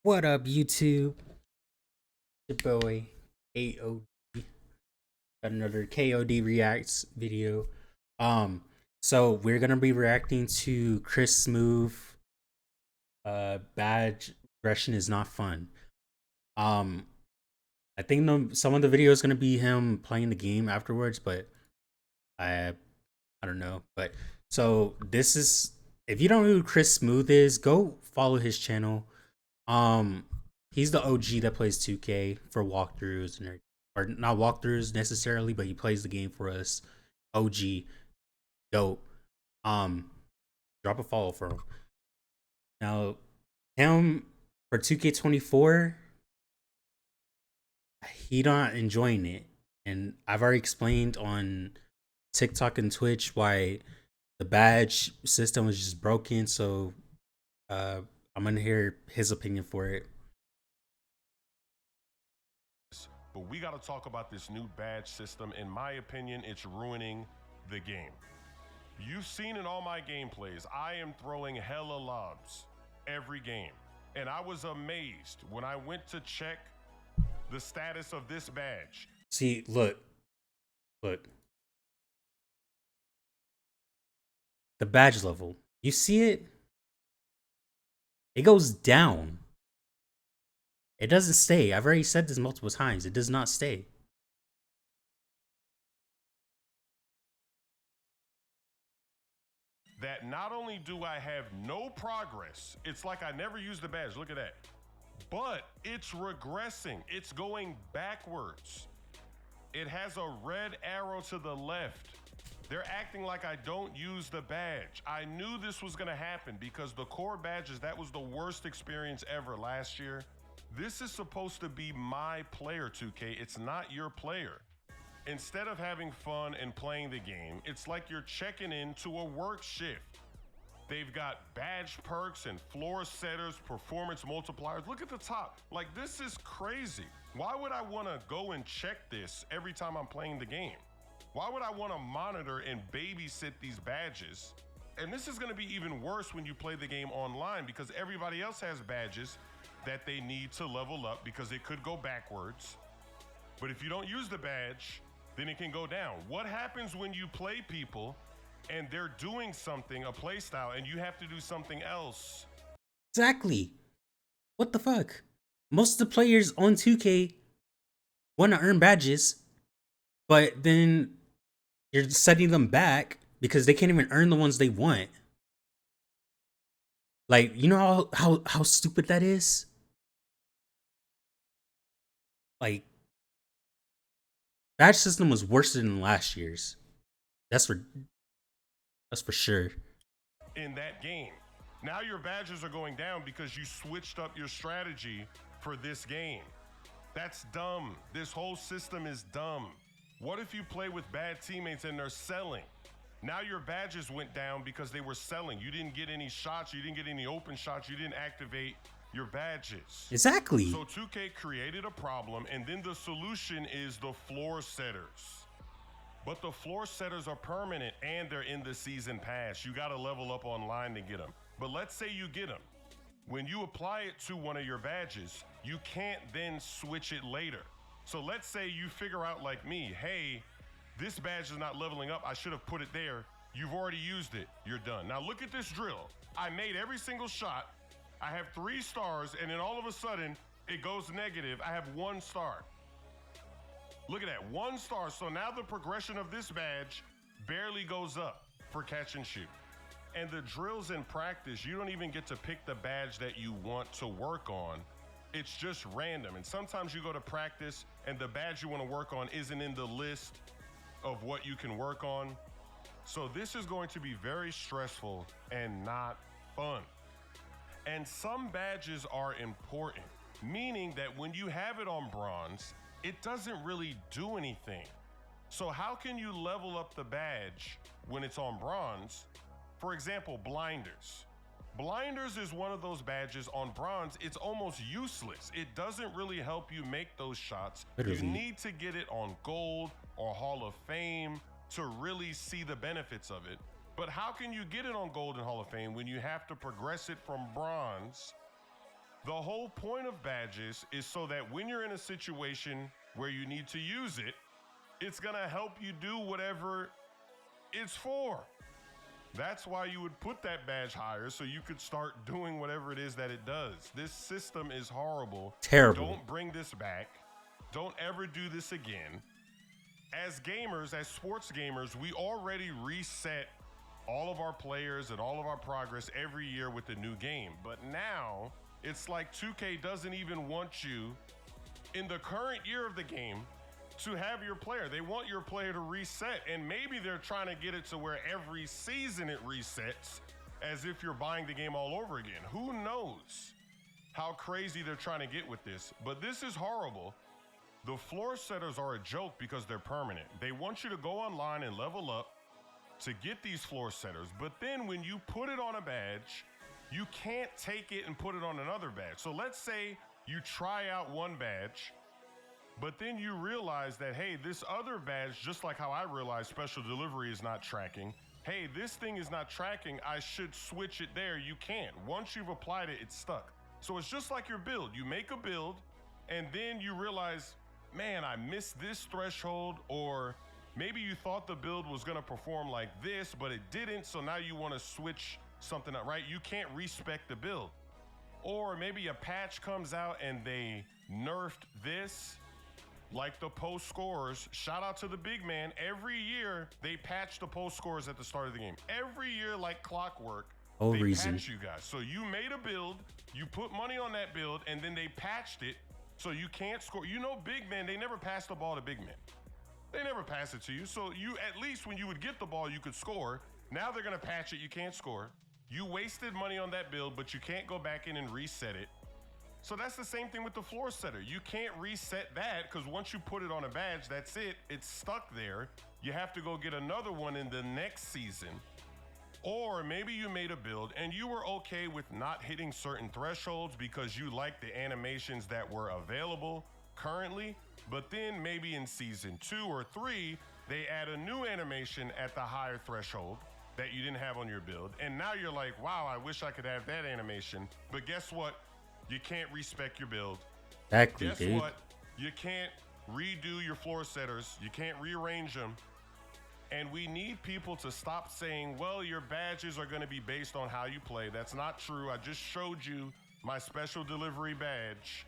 What up, YouTube? Your boy KOD. Got another KOD reacts video. So we're gonna be reacting to Chris Smoove. Badge regression is not fun. Um, I think some of the video is gonna be him playing the game afterwards, but I don't know. But so this is, if you don't know who Chris Smoove is, go follow his channel. Um, he's the OG that plays 2K for walkthroughs and or not walkthroughs necessarily, but he plays the game for us. OG, dope. Um, drop a follow for him. Now, him for 2K24, he not enjoying it, and I've already explained on TikTok and Twitch why the badge system was just broken. So, I'm gonna hear his opinion for it. But we got to talk about this new badge system. In my opinion, it's ruining the game. You've seen in all my gameplays, I am throwing hella lobs every game. And I was amazed when I went to check the status of this badge. See, look. The badge level. You see it? It goes down. It doesn't stay. I've already said this multiple times. It does not stay. That not only do I have no progress, it's like I never used the badge. Look at that. But it's regressing. It's going backwards. It has a red arrow to the left. They're acting like I don't use the badge. I knew this was gonna happen because the core badges, that was the worst experience ever last year. This is supposed to be my player, 2K. It's not your player. Instead of having fun and playing the game, it's like you're checking into a work shift. They've got badge perks and floor setters, performance multipliers. Look at the top. Like, this is crazy. Why would I want to go and check this every time I'm playing the game? Why would I want to monitor and babysit these badges? And this is going to be even worse when you play the game online because everybody else has badges that they need to level up because it could go backwards. But if you don't use the badge, then it can go down. What happens when you play people and they're doing something, a play style, and you have to do something else? Exactly. What the fuck? Most of the players on 2K want to earn badges, but then you're setting them back because they can't even earn the ones they want. Like, you know how stupid that is? Like, badge system was worse than last year's. That's for sure. In that game. Now your badges are going down because you switched up your strategy for this game. That's dumb. This whole system is dumb. What if you play with bad teammates and they're selling? Now your badges went down because they were selling. You didn't get any shots. You didn't get any open shots. You didn't activate your badges. Exactly. So 2K created a problem, and then the solution is the floor setters. But the floor setters are permanent and they're in the season pass. You got to level up online to get them. But let's say you get them. When you apply it to one of your badges, you can't then switch it later. So let's say you figure out, like me, hey, this badge is not leveling up. I should have put it there. You've already used it. You're done. Now look at this drill. I made every single shot. I have 3 stars, and then all of a sudden, it goes negative. I have 1 star. Look at that, 1 star. So now the progression of this badge barely goes up for catch and shoot. And the drills in practice, you don't even get to pick the badge that you want to work on. It's just random. And sometimes you go to practice and the badge you want to work on isn't in the list of what you can work on. So this is going to be very stressful and not fun. And some badges are important, meaning that when you have it on bronze, it doesn't really do anything. So how can you level up the badge when it's on bronze? For example, blinders. Blinders is one of those badges on bronze. It's almost useless. It doesn't really help you make those shots. Literally. You need to get it on gold or Hall of Fame to really see the benefits of it. But how can you get it on gold and Hall of Fame when you have to progress it from bronze The whole point of badges is so that when you're in a situation where you need to use it, it's gonna help you do whatever it's for. That's why you would put that badge higher, so you could start doing whatever it is that it does. This system is horrible. Terrible. Don't bring this back. Don't ever do this again. As gamers, as sports gamers, we already reset all of our players and all of our progress every year with the new game. But now, it's like 2K doesn't even want you in the current year of the game to have your player. They want your player to reset, and maybe they're trying to get it to where every season it resets as if you're buying the game all over again. Who knows how crazy they're trying to get with this? But this is horrible. The floor setters are a joke because they're permanent. They want you to go online and level up to get these floor setters, but then when you put it on a badge, you can't take it and put it on another badge. So let's say you try out one badge, but then you realize that, hey, this other badge, just like how I realized special delivery is not tracking, hey, this thing is not tracking, I should switch it there. You can't. Once you've applied it, it's stuck. So it's just like your build. You make a build, and then you realize, man, I missed this threshold, or maybe you thought the build was gonna perform like this, but it didn't, so now you wanna switch something up, right? You can't respec the build. Or maybe a patch comes out and they nerfed this, like the post scores. Shout out to the big man. Every year they patch the post scores at the start of the game. Every year, like clockwork, Whole they reason. patch you guys. So you made a build, you put money on that build, and then they patched it so you can't score. You know, big men, they never pass the ball to big men. They never pass it to you. So you, at least when you would get the ball, you could score. Now they're gonna patch it, you can't score. You wasted money on that build, but you can't go back in and reset it. So that's the same thing with the floor setter. You can't reset that because once you put it on a badge, that's it. It's stuck there. You have to go get another one in the next season. Or maybe you made a build and you were okay with not hitting certain thresholds because you liked the animations that were available currently, but then maybe in season 2 or 3, they add a new animation at the higher threshold that you didn't have on your build. And now you're like, wow, I wish I could have that animation. But guess what? You can't respec your build. Exactly, Guess dude. what? You can't redo your floor setters. You can't rearrange them. And we need people to stop saying, well, your badges are going to be based on how you play. That's not true. I just showed you my special delivery badge.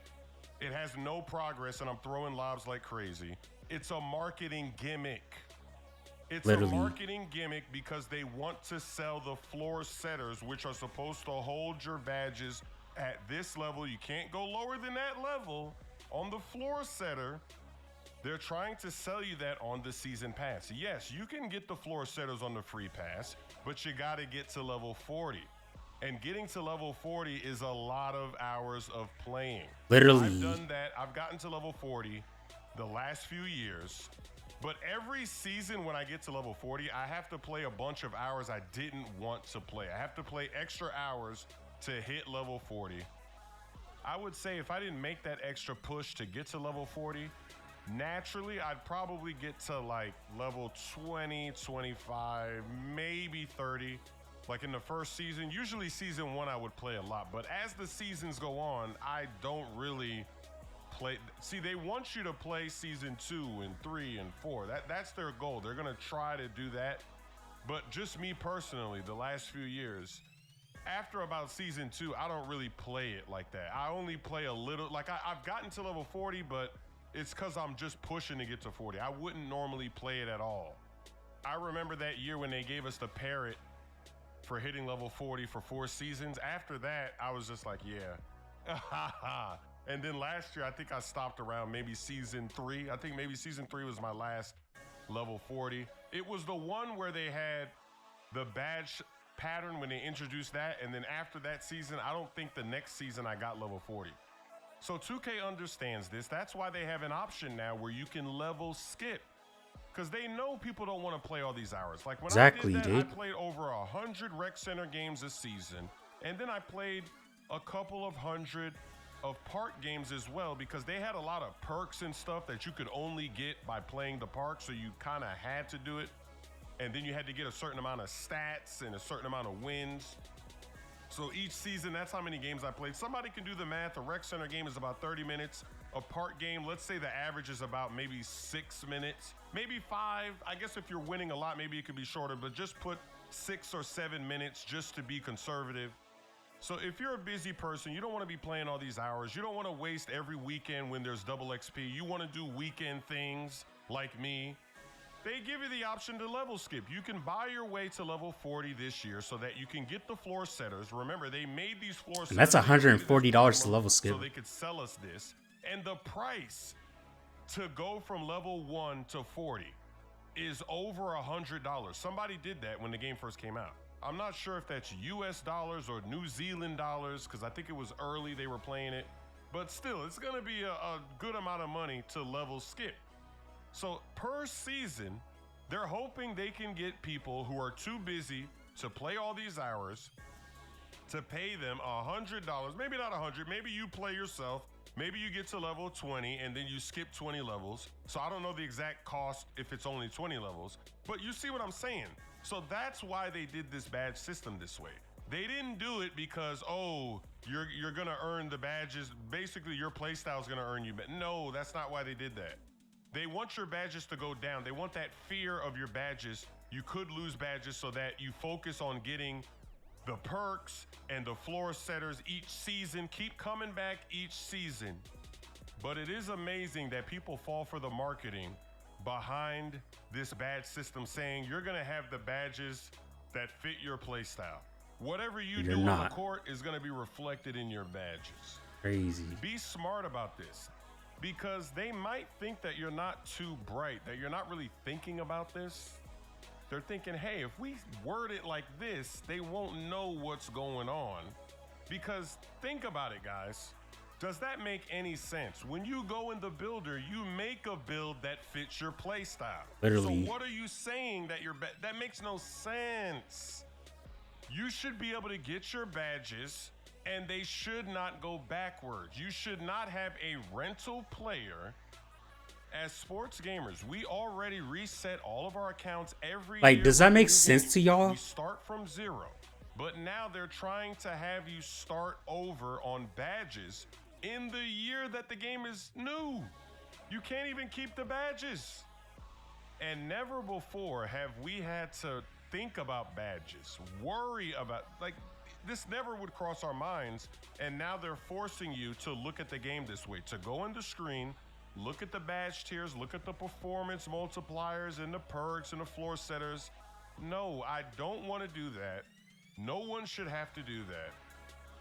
It has no progress, and I'm throwing lobs like crazy. It's a marketing gimmick. It's Literally. a marketing gimmick because they want to sell the floor setters, which are supposed to hold your badges at this level. You can't go lower than that level on the floor setter. They're trying to sell you that on the season pass. Yes, you can get the floor setters on the free pass, but you got to get to level 40. And getting to level 40 is a lot of hours of playing. Literally. I've done that. I've gotten to level 40 the last few years. But every season when I get to level 40, I have to play a bunch of hours I didn't want to play. I have to play extra hours to hit level 40. I would say if I didn't make that extra push to get to level 40, naturally I'd probably get to like level 20, 25, maybe 30. Like in the first season, usually season 1 I would play a lot, but as the seasons go on, I don't really play. See, they want you to play season 2 and 3 and 4. That's their goal. They're gonna try to do that. But just me personally, the last few years, after about season 2, I don't really play it like that. I only play a little. Like I've gotten to level 40, but it's because I'm just pushing to get to 40. I wouldn't normally play it at all. I remember that year when they gave us the parrot for hitting level 40 for 4 seasons. After that, I was just like, yeah. And then last year, I think I stopped around maybe season 3. I think maybe season 3 was my last level 40. It was the one where they had the badge pattern when they introduced that. And then after that season, I don't think the next season I got level 40. So 2K understands this. That's why they have an option now where you can level skip. Because they know people don't want to play all these hours. Like when Exactly, I did that, dude. I played over 100 Rec Center games a season. And then I played a couple of hundred of park games as well, because they had a lot of perks and stuff that you could only get by playing the park. So you kind of had to do it. And then you had to get a certain amount of stats and a certain amount of wins. So each season, that's how many games I played. Somebody can do the math. A rec center game is about 30 minutes. A park game, let's say the average is about maybe 6 minutes, maybe 5. I guess if you're winning a lot, maybe it could be shorter, but just put 6 or 7 minutes just to be conservative. So if you're a busy person, you don't want to be playing all these hours. You don't want to waste every weekend when there's double XP. You want to do weekend things like me. They give you the option to level skip. You can buy your way to level 40 this year so that you can get the floor setters. Remember, they made these floor setters. And that's $140 to level skip. So they could sell us this. And the price to go from level 1 to 40 is over $100. Somebody did that when the game first came out. I'm not sure if that's US dollars or New Zealand dollars, because I think it was early they were playing it. But still, it's going to be a good amount of money to level skip. So per season, they're hoping they can get people who are too busy to play all these hours to pay them $100. Maybe not 100. Maybe you play yourself. Maybe you get to level 20 and then you skip 20 levels. So I don't know the exact cost if it's only 20 levels, but you see what I'm saying. So that's why they did this badge system this way. They didn't do it because, oh, you're going to earn the badges. Basically, your playstyle is going to earn you. But no, that's not why they did that. They want your badges to go down. They want that fear of your badges. You could lose badges so that you focus on getting the perks and the floor setters each season. Keep coming back each season. But it is amazing that people fall for the marketing behind this badge system, saying you're going to have the badges that fit your playstyle. Whatever you do on the court is going to be reflected in your badges. Crazy. Be smart about this, because they might think that you're not too bright, that you're not really thinking about this. They're thinking, hey, if we word it like this, they won't know what's going on. Because think about it, guys. Does that make any sense? When you go in the builder, you make a build that fits your play style. Literally. So what are you saying that that makes no sense? You should be able to get your badges and they should not go backwards. You should not have a rental player. As sports gamers, we already reset all of our accounts every year. Like, does that make sense to y'all? We start from zero, but now they're trying to have you start over on badges in the year that the game is new. You can't even keep the badges. And never before have we had to think about badges, worry about, like, this never would cross our minds. And now they're forcing you to look at the game this way, to go on the screen, look at the badge tiers, look at the performance multipliers and the perks and the floor setters. No, I don't want to do that. No one should have to do that.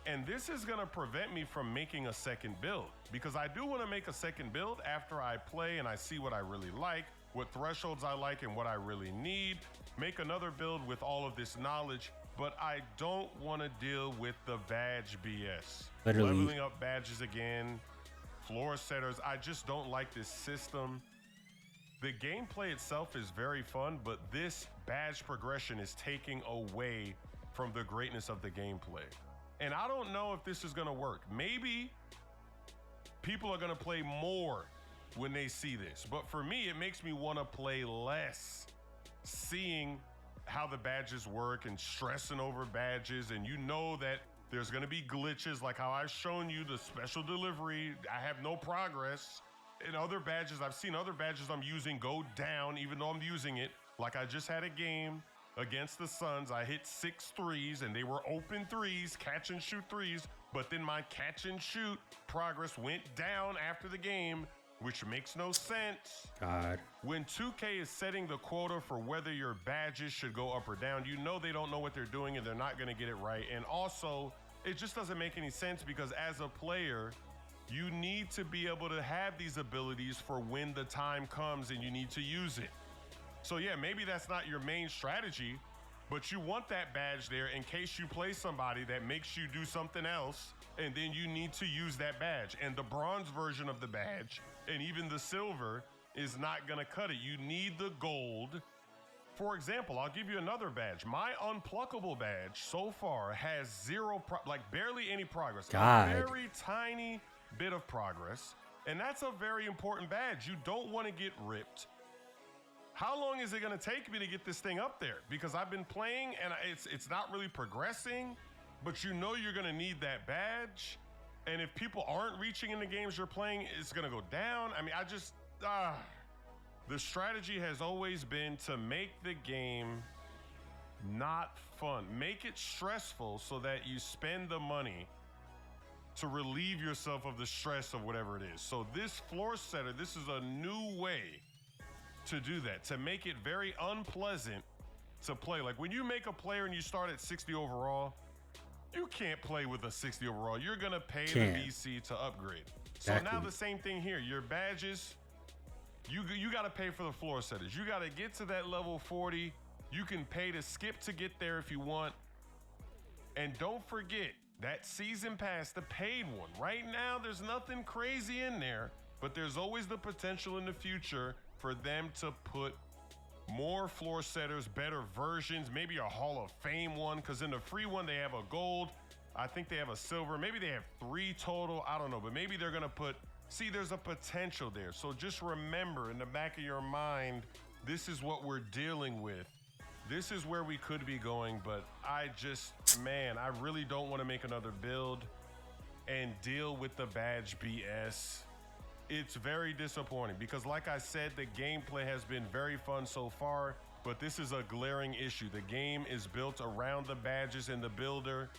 And this is going to prevent me from making a second build, because I do want to make a second build after I play and I see what I really like, what thresholds I like and what I really need. Make another build with all of this knowledge, but I don't want to deal with the badge BS. Literally. Leveling up badges again, floor setters. I just don't like this system. The gameplay itself is very fun, but this badge progression is taking away from the greatness of the gameplay. And I don't know if this is going to work. Maybe people are going to play more when they see this. But for me, it makes me want to play less, seeing how the badges work and stressing over badges. And you know that there's going to be glitches, like how I've shown you the special delivery. I have no progress. In other badges, I've seen other badges I'm using go down even though I'm using it. Like I just had a game against the Suns. I hit 6 threes and they were open threes, catch and shoot threes. But then my catch and shoot progress went down after the game, which makes no sense. God. When 2K is setting the quota for whether your badges should go up or down, you know they don't know what they're doing and they're not going to get it right. And also, it just doesn't make any sense, because as a player, you need to be able to have these abilities for when the time comes and you need to use it. So yeah, maybe that's not your main strategy, but you want that badge there in case you play somebody that makes you do something else, and then you need to use that badge. And the bronze version of the badge, and even the silver, is not gonna cut it. You need the gold. For example, I'll give you another badge. My unpluckable badge so far has barely any progress. God. A very tiny bit of progress. And that's a very important badge. You don't want to get ripped. How long is it going to take me to get this thing up there? Because I've been playing and it's not really progressing. but you know you're going to need that badge. And if people aren't reaching in the games you're playing, it's going to go down. I mean, the strategy has always been to make the game not fun. Make it stressful so that you spend the money to relieve yourself of the stress of whatever it is. So this floor setter, this is a new way to do that, to make it very unpleasant to play. Like when you make a player and you start at 60 overall, you can't play with a 60 overall. You're gonna pay the VC to upgrade. Exactly. So now the same thing here. Your badges, you gotta pay for the floor setters. You gotta get to that level 40. You can pay to skip to get there if you want. And don't forget that season pass, the paid one. Right now, there's nothing crazy in there, but there's always the potential in the future for them to put more floor setters, better versions, maybe a Hall of Fame one, because in the free one, they have a gold. I think they have a silver. Maybe they have 3 total. I don't know, but maybe they're going to put, see, there's a potential there. So just remember in the back of your mind, this is what we're dealing with. This is where we could be going, but I really don't want to make another build and deal with the badge BS. It's very disappointing because like I said, the gameplay has been very fun so far, but this is a glaring issue. The game is built around the badges in the builder,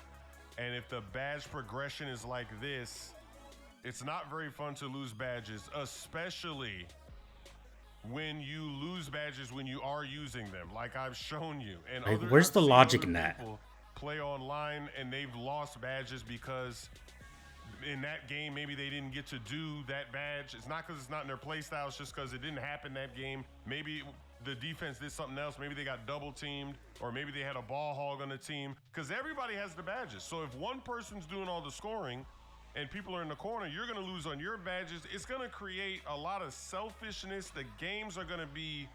and if the badge progression is like this, it's not very fun to lose badges, especially when you lose badges when you are using them, like I've shown you. And like, where's the logic in that? Play online and they've lost badges because in that game maybe they didn't get to do that badge. It's not because it's not in their play style, it's just because it didn't happen that game. Maybe the defense did something else. Maybe they got double teamed, or maybe they had a ball hog on the team, because everybody has the badges. So if one person's doing all the scoring and people are in the corner, you're going to lose on your badges. It's going to create a lot of selfishness. The games are going to be,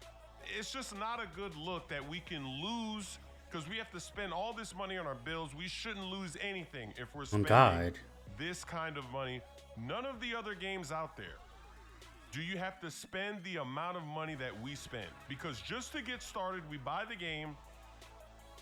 it's just not a good look that we can lose because we have to spend all this money on our builds. We shouldn't lose anything if we're spending this kind of money. None of the other games out there do you have to spend the amount of money that we spend, because just to get started, we buy the game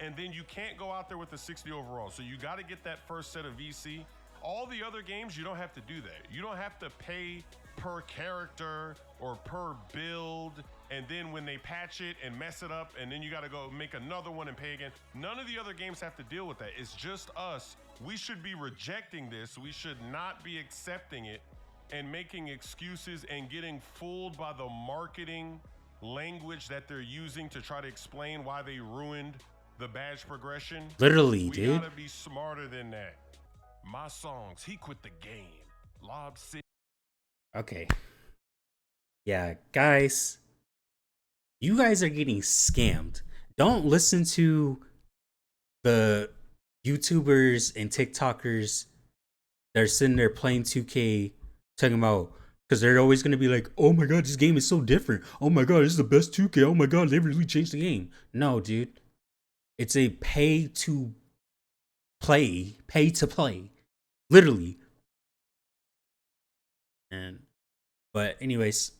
and then you can't go out there with a 60 overall. So you got to get that first set of VC. All the other games, you don't have to do that. You don't have to pay per character or per build, and then when they patch it and mess it up, and then you got to go make another one and pay again. None of the other games have to deal with that. It's just us. We should be rejecting this. We should not be accepting it and making excuses and getting fooled by the marketing language that they're using to try to explain why they ruined the badge progression. Literally, dude. We gotta be smarter than that. My songs, he quit the game. Lob City. Okay. Yeah, guys. You guys are getting scammed. Don't listen to the YouTubers and TikTokers that are sitting there playing 2K talking about, because they're always going to be like, oh my god, this game is so different. Oh my god, this is the best 2K. Oh my god, they really changed the game. No, dude. It's a pay to play. Literally. But anyways,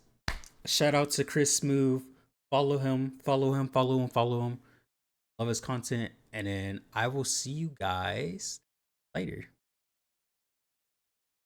shout out to Chris Smoove. Follow him. Love his content. And then I will see you guys later.